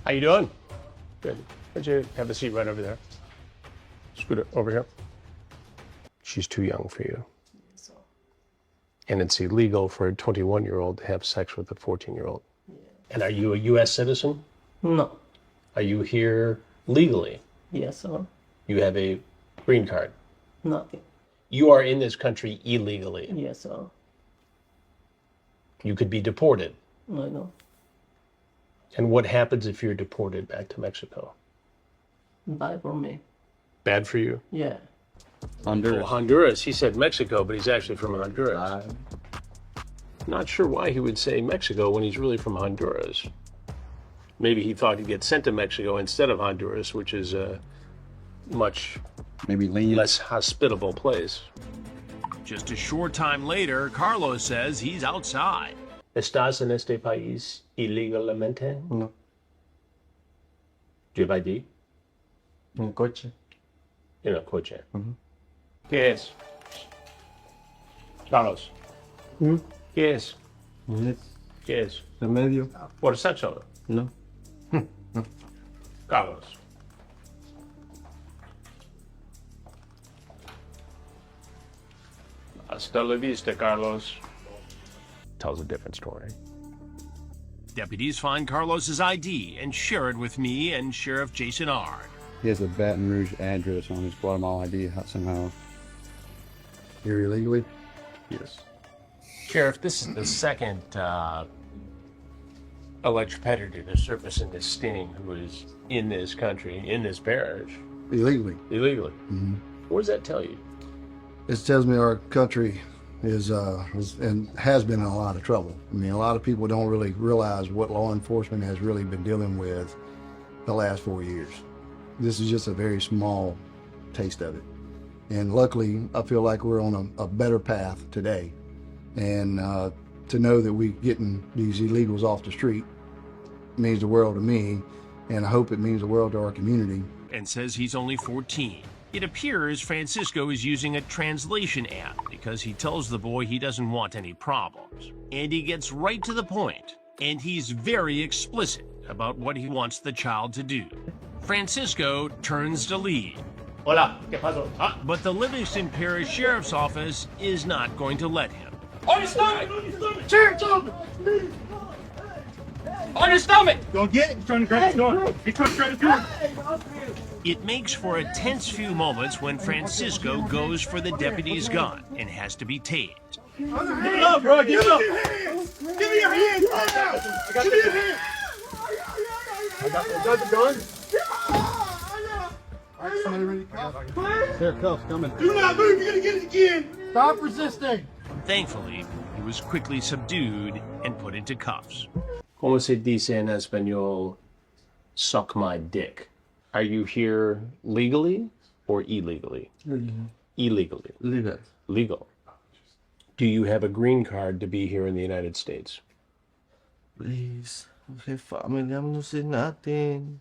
How you doing? Good. Would you have a seat right over there? Scoot it over here. She's too young for you. So, And it's illegal for a 21-year-old to have sex with a 14-year-old. yeah. And are you a U.S. citizen? No. Are you here legally? Yes, sir. You have a green card. Nothing. You are in this country illegally. Yes, sir. You could be deported. I know. And what happens if you're deported back to Mexico? Bye for me. Bad for you? Yeah. Oh, Honduras. He said Mexico, but he's actually from Honduras. Not sure why he would say Mexico when he's really from Honduras. Maybe he thought he'd get sent to Mexico instead of Honduras, which is a much less hospitable place. Just a short time later, Carlos says he's outside. ¿Estás en este país ilegalmente? No, ¿Lleva ID? en coche. En el coche. Ujú. ¿Qué es? Carlos. ¿Qué es? ¿Qué es? Remedio. Por sexo. No. Carlos. Hasta la vista, Carlos. Tells a different story. Deputies find Carlos's ID and share it with me and Sheriff Jason Ard. He has a Baton Rouge address on his Guatemala ID somehow. Here illegally? Yes. Sheriff, this is the second alleged predator to surface in this sting who is in this country, in this parish, Illegally. illegally. What does that tell you? It tells me our country is and has been in a lot of trouble. I mean, a lot of people don't really realize what law enforcement has really been dealing with the last 4 years. This is just a very small taste of it. And luckily, I feel like we're on a better path today. And to know that we're getting these illegals off the street means the world to me, and I hope it means the world to our community. And says he's only 14. It appears Francisco is using a translation app because he tells the boy he doesn't want any problems. And he gets right to the point. And he's very explicit about what he wants the child to do. Francisco turns to leave. Hola, ¿qué pasó? But the Livingston Parish Sheriff's Office is not going to let him. On your stomach! Sheriff, on your stomach! Don't get it. He's trying to grab the door. He's trying to grab the door. It makes for a tense few moments when Francisco goes for the deputy's gun and has to be tased. Give it up, bro. Give it up. Give me your hands. Give me your hands. I got the gun. All right, somebody ready to cuff? There, cuffs coming. Do not move. You're going to get it again. Stop resisting. Thankfully, he was quickly subdued and put into cuffs. ¿Cómo se dice en español, suck my dick? Are you here legally or illegally? Illegally. Legal. Legal. Do you have a green card to be here in the United States? Please. Okay, family, I'm not saying nothing.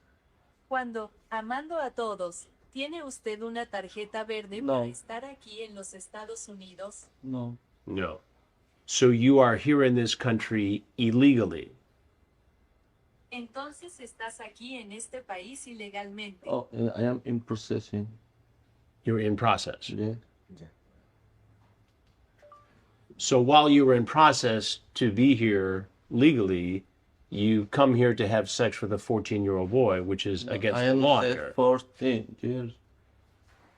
Cuando, amando a todos, ¿tiene usted una tarjeta verde No. para estar aquí en los Estados Unidos? No. No. So you are here in this country illegally. Entonces estás aquí en este país ilegalmente. Oh, I am in processing. You're in process. Yeah. So while you were in process to be here legally, you come here to have sex with a 14-year-old boy, which is against I the am law here. 14 years.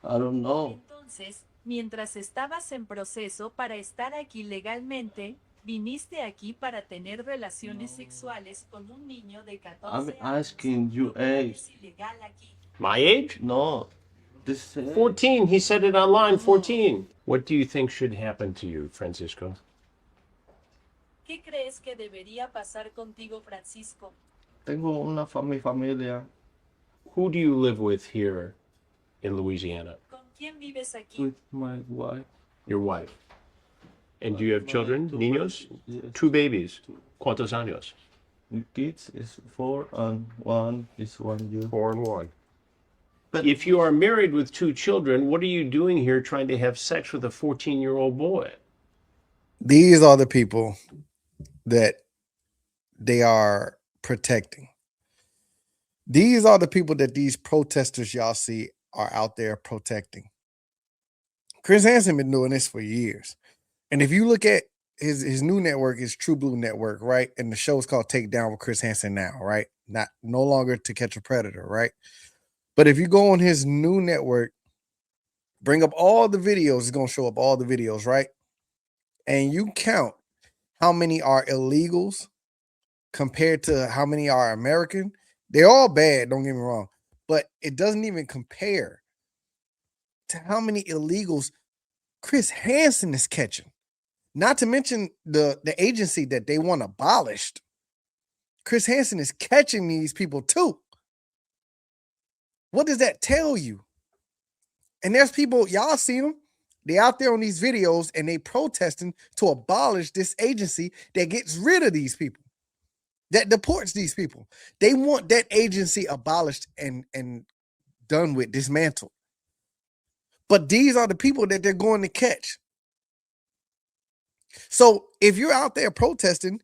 I don't know. Entonces, mientras estabas en proceso para estar aquí legalmente, viniste aquí para tener relaciones sexuales con un niño de 14 I'm años. asking you age. Es ilegal aquí. My age? No. This 14. He said it online, 14. What do you think should happen to you, Francisco? ¿Qué crees que debería pasar contigo, Francisco? Tengo una familia Who do you live with here in Louisiana? ¿Con quién vives aquí? with my wife. Your wife. And do you have children, two niños? Yes. 2 babies. ¿Cuántos años? The kids is 4 and 1 is 1 year. 4 and 1. But If you are married with 2 children, what are you doing here trying to have sex with a 14-year-old boy? These are the people that they are protecting. These are the people that these protesters y'all see are out there protecting. Chris Hansen been doing this for years. And if you look at his new network, his True Blue network, right? And the show is called Take Down with Chris Hansen now, right? No longer To Catch a Predator, right? But if you go on his new network, bring up all the videos, it's going to show up all the videos, right? And you count how many are illegals compared to how many are American. They're all bad, don't get me wrong. But it doesn't even compare to how many illegals Chris Hansen is catching. Not to mention the agency that they want abolished. Chris Hansen is catching these people too. What does that tell you? And there's people, y'all see them. They out there on these videos and they protesting to abolish this agency that gets rid of these people, that deports these people. They want that agency abolished and done with, dismantled. But these are the people that they're going to catch. So if you're out there protesting,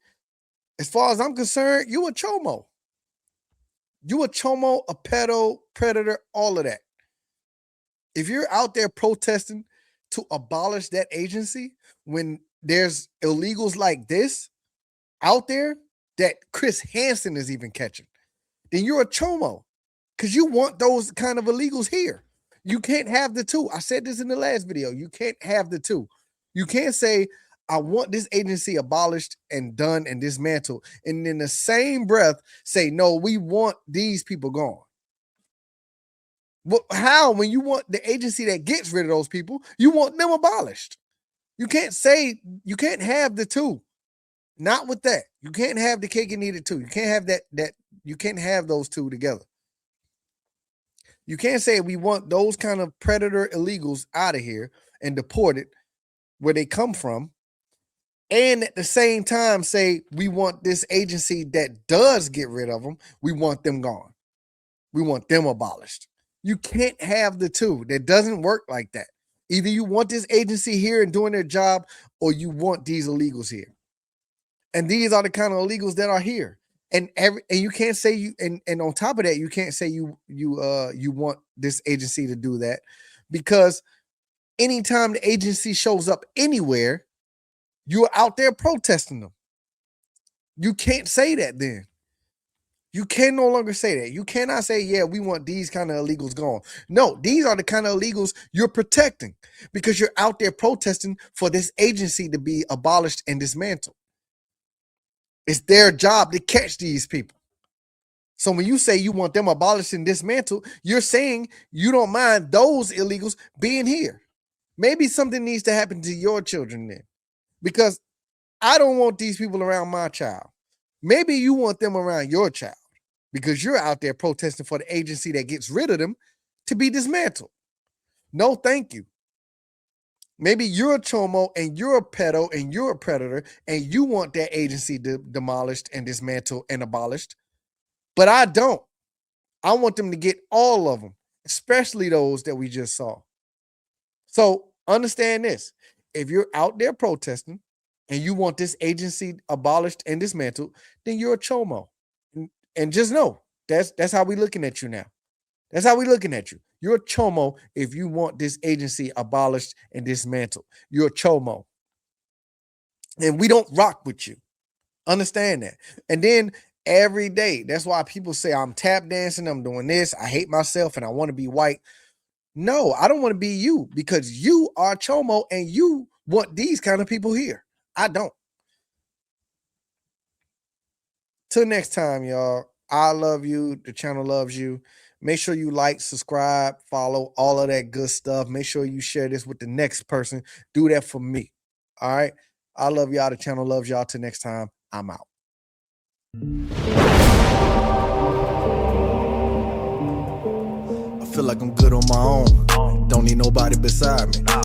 as far as I'm concerned, you a chomo. You a chomo, a pedo, predator, all of that. If you're out there protesting to abolish that agency when there's illegals like this out there that Chris Hansen is even catching, then you're a chomo because you want those kind of illegals here. You can't have the two. I said this in the last video. You can't have the two. You can't say, I want this agency abolished and done and dismantled, and in the same breath say, no, we want these people gone. Well, how? When you want the agency that gets rid of those people, you want them abolished. You can't say, you can't have the two. Not with that. You can't have the cake and eat it too. You can't have that you can't have those two together. You can't say we want those kind of predator illegals out of here and deported where they come from, and at the same time say we want this agency that does get rid of them, we want them gone. We want them abolished. You can't have the two. That doesn't work like that. Either you want this agency here and doing their job, or you want these illegals here. And these are the kind of illegals that are here. And you can't say you and on top of that, you can't say you want this agency to do that, because anytime the agency shows up anywhere, you're out there protesting them. You can't say that then. You can no longer say that. You cannot say, yeah, we want these kind of illegals gone. No, these are the kind of illegals you're protecting because you're out there protesting for this agency to be abolished and dismantled. It's their job to catch these people. So when you say you want them abolished and dismantled, you're saying you don't mind those illegals being here. Maybe something needs to happen to your children then, because I don't want these people around my child. Maybe you want them around your child because you're out there protesting for the agency that gets rid of them to be dismantled. No, thank you. Maybe you're a chomo and you're a pedo and you're a predator and you want that agency demolished and dismantled and abolished. But I don't. I want them to get all of them, especially those that we just saw. So understand this. If you're out there protesting and you want this agency abolished and dismantled, then you're a chomo. And just know that's how we're looking at you now. That's how we're looking at you. You're a chomo if you want this agency abolished and dismantled. You're a chomo. And we don't rock with you. Understand that. And then every day, that's why people say I'm tap dancing, I'm doing this, I hate myself, and I want to be white. No, I don't want to be you, because you are chomo and you want these kind of people here. I don't. Till next time, y'all. I love you. The channel loves you. Make sure you like, subscribe, follow, all of that good stuff. Make sure you share this with the next person. Do that for me. All right. I love y'all. The channel loves y'all. Till next time, I'm out. I feel like I'm good on my own. Don't need nobody beside me.